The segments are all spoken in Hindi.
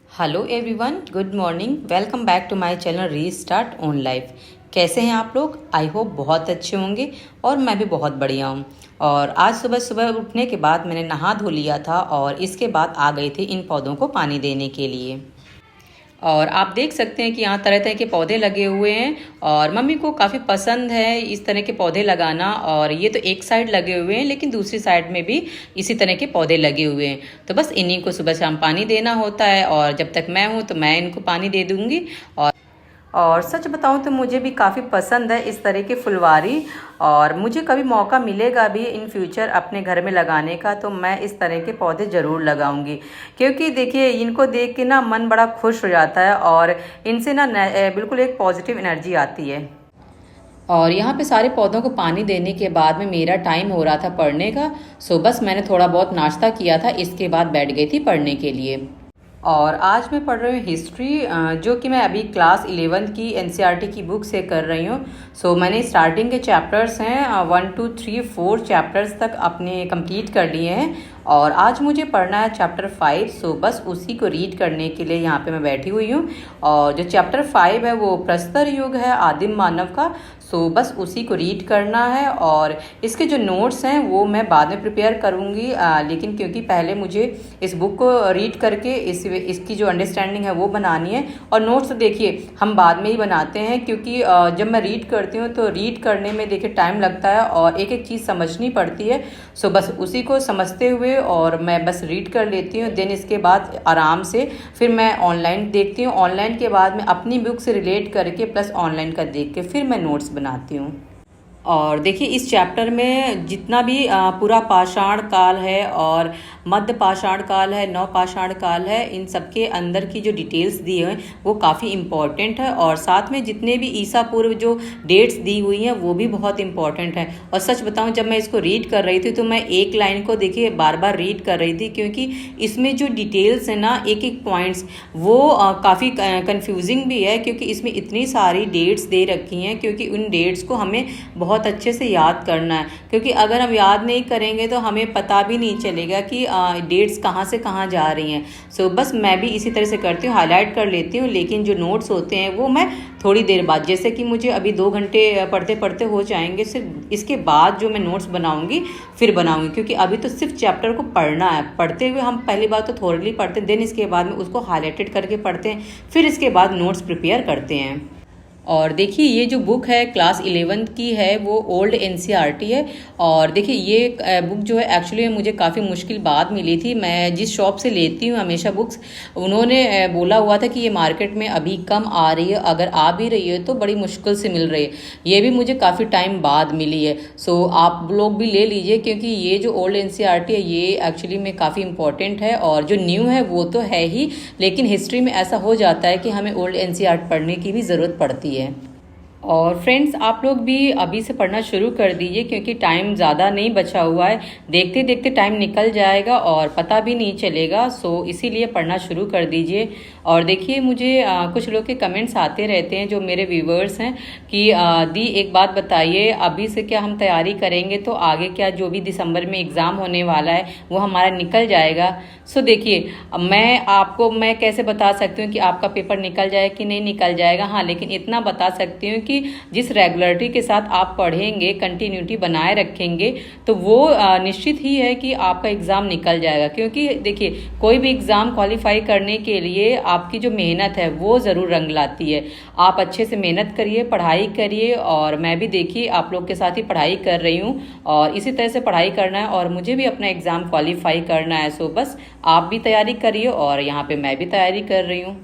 Hello everyone, good morning. Welcome back to my channel restart on life. कैसे हैं आप लोग? आई होप बहुत अच्छे होंगे और मैं भी बहुत बढ़िया हूँ। और आज सुबह सुबह उठने के बाद मैंने नहा धो लिया था और इसके बाद आ गई थी इन पौधों को पानी देने के लिए। और आप देख सकते हैं कि यहाँ तरह तरह के पौधे लगे हुए हैं और मम्मी को काफ़ी पसंद है इस तरह के पौधे लगाना। और ये तो एक साइड लगे हुए हैं लेकिन दूसरी साइड में भी इसी तरह के पौधे लगे हुए हैं। तो बस इन्हीं को सुबह शाम पानी देना होता है और जब तक मैं हूँ तो मैं इनको पानी दे दूँगी। और सच बताऊं तो मुझे भी काफ़ी पसंद है इस तरह की फुलवारी। और मुझे कभी मौका मिलेगा भी इन फ्यूचर अपने घर में लगाने का तो मैं इस तरह के पौधे ज़रूर लगाऊंगी, क्योंकि देखिए इनको देख के ना मन बड़ा खुश हो जाता है और इनसे ना बिल्कुल एक पॉजिटिव एनर्जी आती है। और यहाँ पे सारे पौधों को पानी देने के बाद में मेरा टाइम हो रहा था पढ़ने का। सो बस मैंने थोड़ा बहुत नाश्ता किया था, इसके बाद बैठ गई थी पढ़ने के लिए। और आज मैं पढ़ रही हूँ हिस्ट्री, जो कि मैं अभी क्लास 11 की एनसीईआरटी की बुक से कर रही हूँ। सो मैंने स्टार्टिंग के चैप्टर्स हैं 1 2 3 4 चैप्टर्स तक अपने कंप्लीट कर लिए हैं और आज मुझे पढ़ना है चैप्टर 5। सो बस उसी को रीड करने के लिए यहाँ पे मैं बैठी हुई हूँ। और जो चैप्टर 5 है वो प्रस्तर युग है, आदिम मानव का। सो बस उसी को रीड करना है और इसके जो नोट्स हैं वो मैं बाद में प्रिपेयर करूँगी, लेकिन क्योंकि पहले मुझे इस बुक को रीड करके इसकी जो अंडरस्टैंडिंग है वो बनानी है। और नोट्स तो देखिए हम बाद में ही बनाते हैं, क्योंकि जब मैं रीड करती हूँ तो रीड करने में देखिए टाइम लगता है और एक एक चीज़ समझनी पड़ती है। सो बस उसी को समझते हुए और मैं बस रीड कर लेती हूँ, देन इसके बाद आराम से फिर मैं ऑनलाइन देखती हूँ। ऑनलाइन के बाद मैं अपनी बुक से रिलेट करके प्लस ऑनलाइन का देख के फिर मैं नोट्स बनाती हूँ। और देखिए इस चैप्टर में जितना भी पूरा पाषाण काल है और मध्य पाषाण काल है, नव पाषाण काल है, इन सबके अंदर की जो डिटेल्स दी हैं वो काफ़ी इम्पॉर्टेंट है। और साथ में जितने भी ईसा पूर्व जो डेट्स दी हुई हैं वो भी बहुत इम्पॉर्टेंट है। और सच बताऊं जब मैं इसको रीड कर रही थी तो मैं एक लाइन को देखिए बार बार रीड कर रही थी, क्योंकि इसमें जो डिटेल्स है ना एक एक पॉइंट्स वो काफ़ी कंफ्यूजिंग भी है, क्योंकि इसमें इतनी सारी डेट्स दे रखी हैं, क्योंकि उन डेट्स को हमें बहुत अच्छे से याद करना है। क्योंकि अगर हम याद नहीं करेंगे तो हमें पता भी नहीं चलेगा कि डेट्स कहाँ से कहाँ जा रही हैं। सो बस मैं भी इसी तरह से करती हूँ, हाईलाइट कर लेती हूँ, लेकिन जो नोट्स होते हैं वो मैं थोड़ी देर बाद, जैसे कि मुझे अभी 2 घंटे पढ़ते पढ़ते हो जाएंगे, सिर्फ इसके बाद जो मैं नोट्स बनाऊंगी फिर बनाऊंगी, क्योंकि अभी तो सिर्फ चैप्टर को पढ़ना है। पढ़ते हुए हम पहली बार तो थोड़ी पढ़ते हैं, देन इसके बाद में उसको हाईलाइटेड करके पढ़ते हैं, फिर इसके बाद नोट्स प्रिपेयर करते हैं। और देखिए ये जो बुक है क्लास 11 की है वो ओल्ड एनसीईआरटी है। और देखिए ये बुक जो है एक्चुअली मुझे काफ़ी मुश्किल बाद मिली थी। मैं जिस शॉप से लेती हूँ हमेशा बुक्स, उन्होंने बोला हुआ था कि ये मार्केट में अभी कम आ रही है, अगर आ भी रही है तो बड़ी मुश्किल से मिल रही है। ये भी मुझे काफ़ी टाइम बाद मिली है। सो आप लोग भी ले लीजिए, क्योंकि ये जो ओल्ड एनसीईआरटी है ये एक्चुअली में काफ़ी इंपॉर्टेंट है। और जो न्यू है वो तो है ही, लेकिन हिस्ट्री में ऐसा हो जाता है कि हमें ओल्ड एनसीईआरटी पढ़ने की भी ज़रूरत पड़ती है। और फ्रेंड्स आप लोग भी अभी से पढ़ना शुरू कर दीजिए, क्योंकि टाइम ज़्यादा नहीं बचा हुआ है। देखते देखते टाइम निकल जाएगा और पता भी नहीं चलेगा। सो इसीलिए पढ़ना शुरू कर दीजिए। और देखिए मुझे कुछ लोग के कमेंट्स आते रहते हैं जो मेरे व्यूवर्स हैं कि दी एक बात बताइए, अभी से क्या हम तैयारी करेंगे तो आगे क्या जो भी दिसंबर में एग्ज़ाम होने वाला है वो हमारा निकल जाएगा। सो देखिए मैं कैसे बता सकती हूँ कि आपका पेपर निकल जाए कि नहीं निकल जाएगा। हाँ, लेकिन इतना बता सकती हूँ कि जिस रेगुलरिटी के साथ आप पढ़ेंगे, कंटिन्यूटी बनाए रखेंगे, तो वो निश्चित ही है कि आपका एग्ज़ाम निकल जाएगा। क्योंकि देखिए कोई भी एग्ज़ाम क्वालिफाई करने के लिए आपकी जो मेहनत है वो ज़रूर रंग लाती है। आप अच्छे से मेहनत करिए, पढ़ाई करिए। और मैं भी देखिए आप लोग के साथ ही पढ़ाई कर रही हूँ और इसी तरह से पढ़ाई करना है और मुझे भी अपना एग्ज़ाम क्वालिफाई करना है। सो बस आप भी तैयारी करिए और यहाँ पे मैं भी तैयारी कर रही हूँ।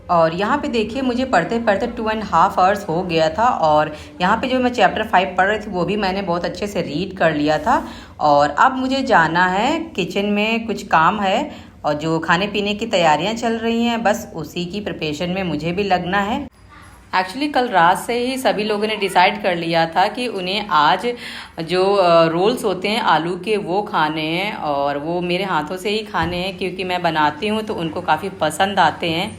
और यहाँ पे देखिए मुझे पढ़ते पढ़ते 2.5 आवर्स हो गया था और यहाँ पे जो मैं चैप्टर 5 पढ़ रही थी वो भी मैंने बहुत अच्छे से रीड कर लिया था। और अब मुझे जाना है, किचन में कुछ काम है और जो खाने पीने की तैयारियाँ चल रही हैं बस उसी की प्रिपरेशन में मुझे भी लगना है। एक्चुअली कल रात से ही सभी लोगों ने डिसाइड कर लिया था कि उन्हें आज जो रोल्स होते हैं आलू के वो खाने हैं और वो मेरे हाथों से ही खाने हैं, क्योंकि मैं बनाती हूँ तो उनको काफ़ी पसंद आते हैं।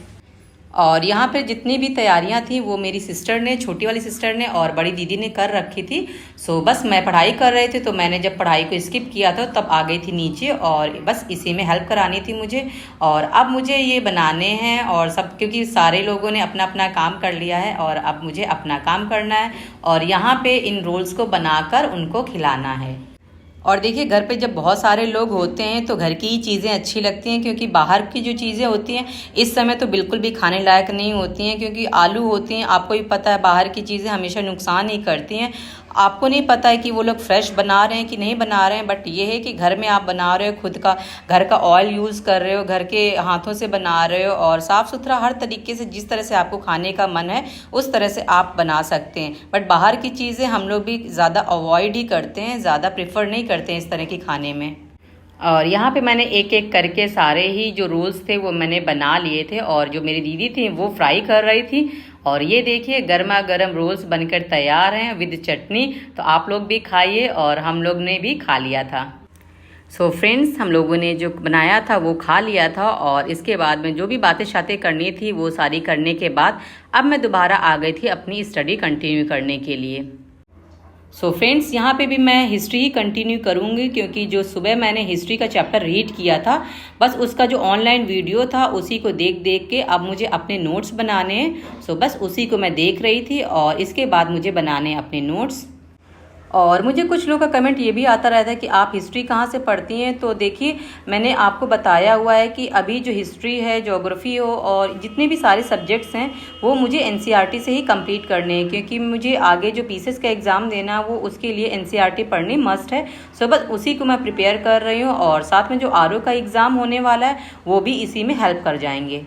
और यहाँ पे जितनी भी तैयारियाँ थी वो मेरी सिस्टर ने, छोटी वाली सिस्टर ने और बड़ी दीदी ने कर रखी थी। सो बस मैं पढ़ाई कर रहे थे तो मैंने जब पढ़ाई को स्किप किया था तब आ गई थी नीचे और बस इसी में हेल्प करानी थी मुझे। और अब मुझे ये बनाने हैं और सब, क्योंकि सारे लोगों ने अपना अपना काम कर लिया है और अब मुझे अपना काम करना है और यहाँ पे इन रोल्स को बनाकर उनको खिलाना है। और देखिए घर पे जब बहुत सारे लोग होते हैं तो घर की ही चीज़ें अच्छी लगती हैं, क्योंकि बाहर की जो चीज़ें होती हैं इस समय तो बिल्कुल भी खाने लायक नहीं होती हैं, क्योंकि आलू होती हैं, आपको भी पता है बाहर की चीज़ें हमेशा नुकसान ही करती हैं। आपको नहीं पता है कि वो लोग फ्रेश बना रहे हैं कि नहीं बना रहे हैं, बट ये है कि घर में आप बना रहे हो, खुद का घर का ऑयल यूज़ कर रहे हो, घर के हाथों से बना रहे हो और साफ़ सुथरा हर तरीके से जिस तरह से आपको खाने का मन है उस तरह से आप बना सकते हैं। बट बाहर की चीज़ें हम लोग भी ज़्यादा अवॉइड ही करते हैं, ज़्यादा प्रेफर नहीं करते हैं इस तरह की खाने में। और यहाँ पे मैंने एक एक करके सारे ही जो रोल्स थे वो मैंने बना लिए थे और जो मेरी दीदी थी वो फ्राई कर रही थी। और ये देखिए गर्मा गर्म रोल्स बनकर तैयार हैं विद चटनी। तो आप लोग भी खाइए और हम लोग ने भी खा लिया था। सो फ्रेंड्स, हम लोगों ने जो बनाया था वो खा लिया था और इसके बाद में जो भी बातें शातें करनी थी वो सारी करने के बाद अब मैं दोबारा आ गई थी अपनी स्टडी कंटिन्यू करने के लिए। सो फ्रेंड्स, यहाँ पे भी मैं हिस्ट्री ही कंटिन्यू करूँगी, क्योंकि जो सुबह मैंने हिस्ट्री का चैप्टर रीड किया था बस उसका जो ऑनलाइन वीडियो था उसी को देख देख के अब मुझे अपने नोट्स बनाने हैं। सो बस उसी को मैं देख रही थी और इसके बाद मुझे बनाने हैं अपने नोट्स। और मुझे कुछ लोगों का कमेंट ये भी आता रहता है कि आप हिस्ट्री कहाँ से पढ़ती हैं। तो देखिए मैंने आपको बताया हुआ है कि अभी जो हिस्ट्री है, ज्योग्राफी हो और जितने भी सारे सब्जेक्ट्स हैं वो मुझे एनसीईआरटी से ही कंप्लीट करने हैं, क्योंकि मुझे आगे जो पीसीएस का एग्ज़ाम देना वो उसके लिए एनसीईआरटी पढ़नी मस्ट है। सो बस उसी को मैं प्रिपेयर कर रही हूँ और साथ में जो आरओ का एग्ज़ाम होने वाला है वो भी इसी में हेल्प कर जाएंगे।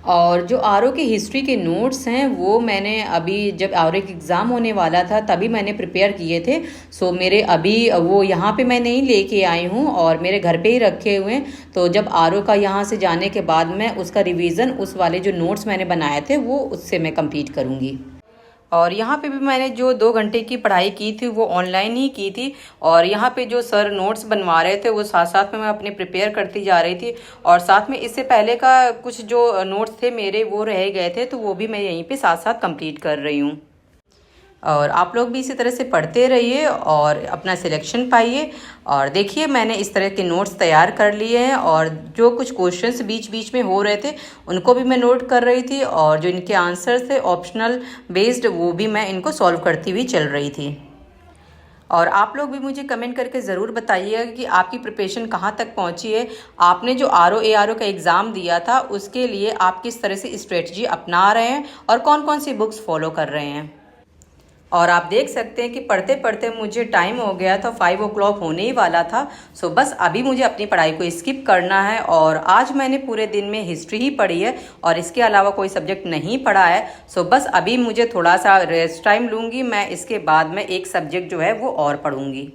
और जो आरओ की हिस्ट्री के नोट्स हैं वो मैंने अभी जब आरओ का एग्ज़ाम होने वाला था तभी मैंने प्रिपेयर किए थे। सो मेरे अभी वो यहाँ पे मैं नहीं लेके आई हूँ और मेरे घर पे ही रखे हुए हैं। तो जब आरओ का यहाँ से जाने के बाद मैं उसका रिवीजन उस वाले जो नोट्स मैंने बनाए थे वो उससे मैं कंप्लीट करूँगी। और यहाँ पे भी मैंने जो 2 घंटे की पढ़ाई की थी वो ऑनलाइन ही की थी और यहाँ पे जो सर नोट्स बनवा रहे थे वो साथ साथ में मैं अपने प्रिपेयर करती जा रही थी और साथ में इससे पहले का कुछ जो नोट्स थे मेरे वो रह गए थे तो वो भी मैं यहीं पे साथ साथ कंप्लीट कर रही हूँ। और आप लोग भी इसी तरह से पढ़ते रहिए और अपना सिलेक्शन पाइए। और देखिए मैंने इस तरह के नोट्स तैयार कर लिए हैं और जो कुछ क्वेश्चंस बीच बीच में हो रहे थे उनको भी मैं नोट कर रही थी और जो इनके आंसर्स थे ऑप्शनल बेस्ड वो भी मैं इनको सॉल्व करती हुई चल रही थी। और आप लोग भी मुझे कमेंट करके ज़रूर बताइएगा कि आपकी प्रिपरेशन कहाँ तक पहुँची है। आपने जो आरओ का एग्ज़ाम दिया था उसके लिए आप किस तरह से स्ट्रेटजी अपना रहे हैं और कौन कौन सी बुक्स फॉलो कर रहे हैं। और आप देख सकते हैं कि पढ़ते पढ़ते मुझे टाइम हो गया था, 5 o'clock होने ही वाला था। सो बस अभी मुझे अपनी पढ़ाई को स्किप करना है और आज मैंने पूरे दिन में हिस्ट्री ही पढ़ी है और इसके अलावा कोई सब्जेक्ट नहीं पढ़ा है। सो बस अभी मुझे थोड़ा सा रेस्ट टाइम लूँगी मैं, इसके बाद में एक सब्जेक्ट जो है वो और पढ़ूँगी।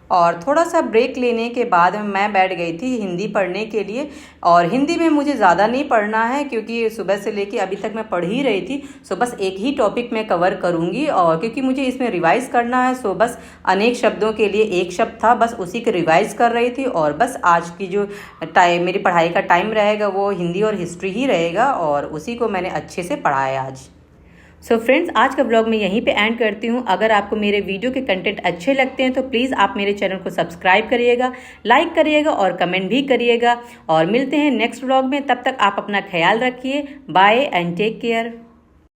और थोड़ा सा ब्रेक लेने के बाद मैं बैठ गई थी हिंदी पढ़ने के लिए। और हिंदी में मुझे ज़्यादा नहीं पढ़ना है क्योंकि सुबह से लेके अभी तक मैं पढ़ ही रही थी। सो बस एक ही टॉपिक मैं कवर करूँगी और क्योंकि मुझे इसमें रिवाइज़ करना है। सो बस अनेक शब्दों के लिए एक शब्द था, बस उसी को रिवाइज़ कर रही थी। और बस आज की जो मेरी पढ़ाई का टाइम रहेगा वो हिंदी और हिस्ट्री ही रहेगा और उसी को मैंने अच्छे से पढ़ा है आज। सो फ्रेंड्स, आज का ब्लॉग मैं यहीं पे एंड करती हूँ। अगर आपको मेरे वीडियो के कंटेंट अच्छे लगते हैं तो प्लीज़ आप मेरे चैनल को सब्सक्राइब करिएगा, लाइक करिएगा और कमेंट भी करिएगा। और मिलते हैं नेक्स्ट ब्लॉग में, तब तक आप अपना ख्याल रखिए। Bye and take care.